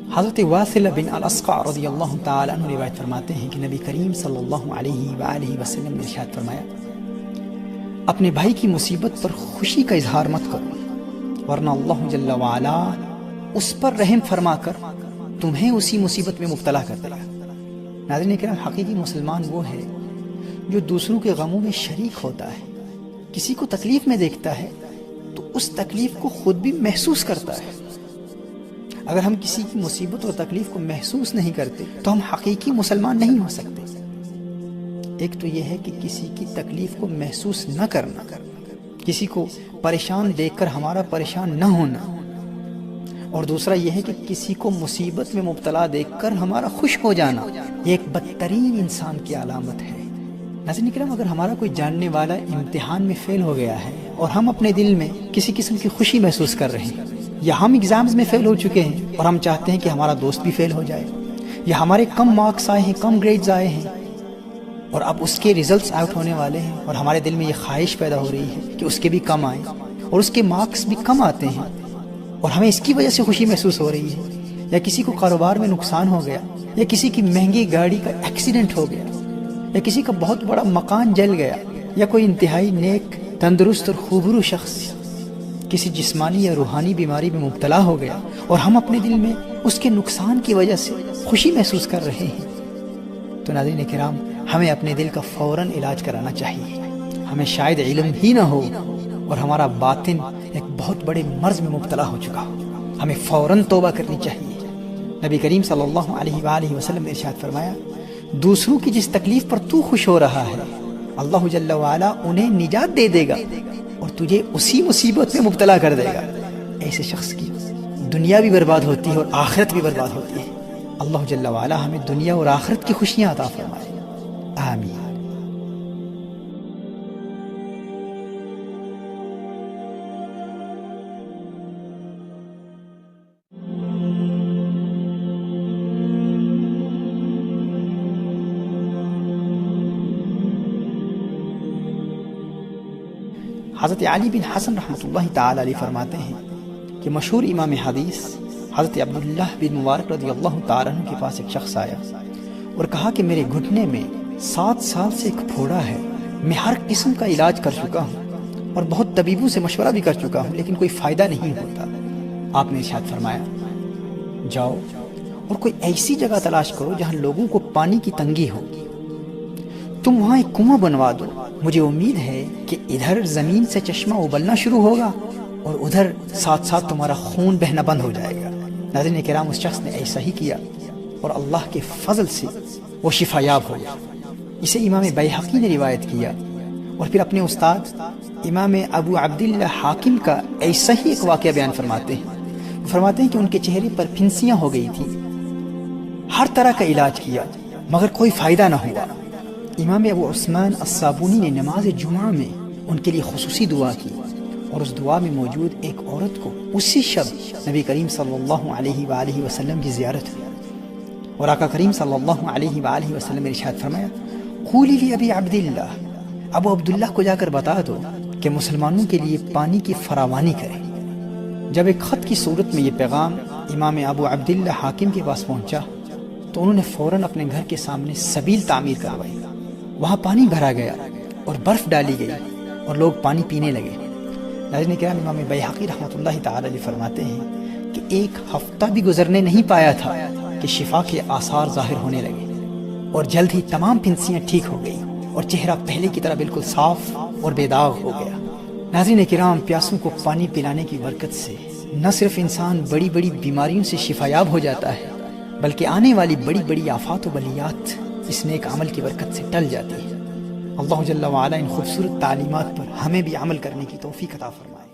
حضرت واصل بن الاسقع رضی اللہ تعالی عنہ روایت فرماتے ہیں کہ نبی کریم صلی اللہ علیہ وآلہ وسلم نے ارشاد فرمایا، اپنے بھائی کی مصیبت پر خوشی کا اظہار مت کرو، ورنہ اللہ جل وعلا اس پر رحم فرما کر تمہیں اسی مصیبت میں مبتلا کر دے گا۔ ناظرین کرام، حقیقی مسلمان وہ ہے جو دوسروں کے غموں میں شریک ہوتا ہے، کسی کو تکلیف میں دیکھتا ہے تو اس تکلیف کو خود بھی محسوس کرتا ہے۔ اگر ہم کسی کی مصیبت اور تکلیف کو محسوس نہیں کرتے تو ہم حقیقی مسلمان نہیں ہو سکتے۔ ایک تو یہ ہے کہ کسی کی تکلیف کو محسوس نہ کرنا، کسی کو پریشان دیکھ کر ہمارا پریشان نہ ہونا، اور دوسرا یہ ہے کہ کسی کو مصیبت میں مبتلا دیکھ کر ہمارا خوش ہو جانا، یہ ایک بدترین انسان کی علامت ہے۔ ناظرین کرام، اگر ہمارا کوئی جاننے والا امتحان میں فیل ہو گیا ہے اور ہم اپنے دل میں کسی قسم کی خوشی محسوس کر رہے ہیں، یا ہم ایگزامز میں فیل ہو چکے ہیں اور ہم چاہتے ہیں کہ ہمارا دوست بھی فیل ہو جائے، یا ہمارے کم مارکس آئے ہیں، کم گریڈز آئے ہیں اور اب اس کے ریزلٹس آؤٹ ہونے والے ہیں، اور ہمارے دل میں یہ خواہش پیدا ہو رہی ہے کہ اس کے بھی کم آئیں اور اس کے مارکس بھی کم آتے ہیں اور ہمیں اس کی وجہ سے خوشی محسوس ہو رہی ہے، یا کسی کو کاروبار میں نقصان ہو گیا، یا کسی کی مہنگی گاڑی کا ایکسیڈنٹ ہو گیا، یا کسی کا بہت بڑا مکان جل گیا، یا کوئی انتہائی نیک، تندرست اور خوبرو شخص کسی جسمانی یا روحانی بیماری میں مبتلا ہو گیا اور ہم اپنے دل میں اس کے نقصان کی وجہ سے خوشی محسوس کر رہے ہیں، تو ناظرین کرام، ہمیں اپنے دل کا فوراً علاج کرانا چاہیے۔ ہمیں شاید علم ہی نہ ہو اور ہمارا باطن ایک بہت بڑے مرض میں مبتلا ہو چکا ہو، ہمیں فوراً توبہ کرنی چاہیے۔ نبی کریم صلی اللہ علیہ وآلہ وسلم نے ارشاد فرمایا، دوسروں کی جس تکلیف پر تو خوش ہو رہا ہے، اللہ جل وعلا انہیں نجات دے دے گا اور تجھے اسی مصیبت میں مبتلا کر دے گا۔ ایسے شخص کی دنیا بھی برباد ہوتی ہے اور آخرت بھی برباد ہوتی ہے۔ اللہ جل وعلا ہمیں دنیا اور آخرت کی خوشیاں عطا فرمائے، آمین۔ حضرت علی بن حسن رحمۃ اللہ تعالی علیہ فرماتے ہیں کہ مشہور امام حدیث حضرت عبداللہ بن مبارک رضی اللہ تعالیٰ عنہ کے پاس ایک شخص آیا اور کہا کہ میرے گھٹنے میں 7 سال سے ایک پھوڑا ہے، میں ہر قسم کا علاج کر چکا ہوں اور بہت طبیبوں سے مشورہ بھی کر چکا ہوں، لیکن کوئی فائدہ نہیں ہوتا۔ آپ نے ارشاد فرمایا، جاؤ اور کوئی ایسی جگہ تلاش کرو جہاں لوگوں کو پانی کی تنگی ہو، تم وہاں ایک کنواں بنوا دو، مجھے امید ہے کہ ادھر زمین سے چشمہ ابلنا شروع ہوگا اور ادھر ساتھ ساتھ تمہارا خون بہنا بند ہو جائے گا۔ ناظرین کرام، اس شخص نے ایسا ہی کیا اور اللہ کے فضل سے وہ شفا یاب ہو گیا۔ اسے امام بیہقی نے روایت کیا اور پھر اپنے استاد امام ابو عبداللہ حاکم کا ایسا ہی ایک واقعہ بیان فرماتے ہیں کہ ان کے چہرے پر پھنسیاں ہو گئی تھی، ہر طرح کا علاج کیا مگر کوئی فائدہ نہ ہوا۔ امام ابو عثمان الصابونی نے نماز جمعہ میں ان کے لیے خصوصی دعا کی اور اس دعا میں موجود ایک عورت کو اسی شب نبی کریم صلی اللہ علیہ وآلہ وسلم کی زیارت ہوئی اور آقا کریم صلی اللہ علیہ وآلہ وسلم نے ارشاد فرمایا، قولی لی ابی عبداللہ، ابو عبداللہ کو جا کر بتا دو کہ مسلمانوں کے لیے پانی کی فراوانی کرے۔ جب ایک خط کی صورت میں یہ پیغام امام ابو عبداللہ حاکم کے پاس پہنچا تو انہوں نے فوراً اپنے گھر کے سامنے سبیل تعمیر کروائی، وہاں پانی بھرا گیا اور برف ڈالی گئی اور لوگ پانی پینے لگے۔ ناظرین کرام، امام بیہقی رحمۃ اللہ تعالی علیہ فرماتے ہیں کہ ایک ہفتہ بھی گزرنے نہیں پایا تھا کہ شفا کے آثار ظاہر ہونے لگے اور جلد ہی تمام پھنسیاں ٹھیک ہو گئی اور چہرہ پہلے کی طرح بالکل صاف اور بے داغ ہو گیا۔ ناظرین کرام، پیاسوں کو پانی پلانے کی برکت سے نہ صرف انسان بڑی بڑی بیماریوں سے شفا یاب ہو جاتا ہے بلکہ آنے والی بڑی بڑی آفات و بلیات اس نیک عمل کی برکت سے ٹل جاتی ہے۔ اللہ جل وعلا ان خوبصورت تعلیمات پر ہمیں بھی عمل کرنے کی توفیق عطا فرمائے۔